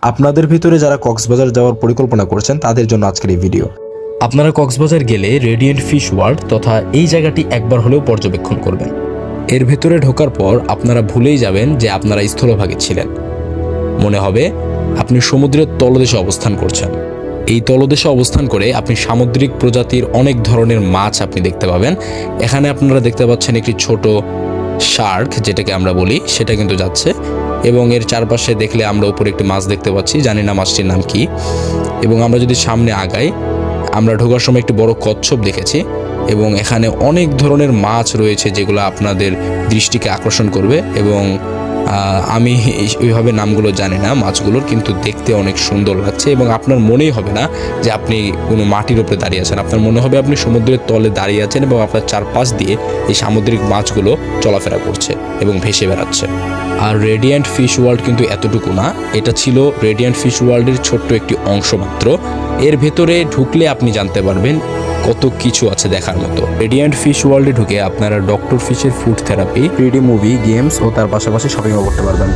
আপনাদের ভিতরে যারা কক্সবাজার যাওয়ার পরিকল্পনা করছেন তাদের জন্য আজকের এই ভিডিও। আপনারা কক্সবাজার গেলে রেডিয়েন্ট ফিশ ওয়ার্ল্ড তথা এই জায়গাটি একবার হলেও পর্যবেক্ষণ করবেন। এর ভেতরে ঢোকার পর আপনারা ভুলেই যাবেন যে আপনারা স্থলভাগে ছিলেন। মনে হবে আপনি সমুদ্রের তলদেশে অবস্থান করছেন। এই তলদেশে অবস্থান করে আপনি সামুদ্রিক প্রজাতির অনেক ধরনের মাছ আপনি দেখতে পাবেন। এখানে আপনারা দেখতে পাচ্ছেন একটি ছোট শার্ক, যেটাকে আমরা বলি, সেটা কিন্তু যাচ্ছে এবং এর চারপাশে দেখলে আমরা উপরে একটি মাছ দেখতে পাচ্ছি, জানি না মাছটির নাম কি। এবং আমরা যদি সামনে আগাই, আমরা ঢোকার সময় একটি বড় কচ্ছপ দেখেছি এবং এখানে অনেক ধরনের মাছ রয়েছে যেগুলো আপনাদের দৃষ্টিকে আকর্ষণ করবে। এবং আমি ওইভাবে নামগুলো জানি না মাছগুলোর, কিন্তু দেখতে অনেক সুন্দর লাগছে এবং আপনার মনেই হবে না যে আপনি কোনো মাটির উপরে দাঁড়িয়ে আছেন। আপনার মনে হবে আপনি সমুদ্রের তলে দাঁড়িয়ে আছেন এবং আপনার চারপাশ দিয়ে এই সামুদ্রিক মাছগুলো চলাফেরা করছে এবং ভেসে বেড়াচ্ছে। আর রেডিয়েন্ট ফিশ ওয়ার্ল্ড কিন্তু এতটুকু না, এটা ছিল রেডিয়েন্ট ফিশ ওয়ার্ল্ডের ছোট্ট একটি অংশ মাত্র। এর ভেতরে ঢুকলে আপনি জানতে পারবেন কত কিছু আছে দেখার মতো। রেডিয়েন্ট ফিশ ওয়ার্ল্ডে ঢুকে আপনারা ডক্টর ফিশের food therapy, 3D movie, games ও তার পাশাপাশি শপিংও করতে পারবেন।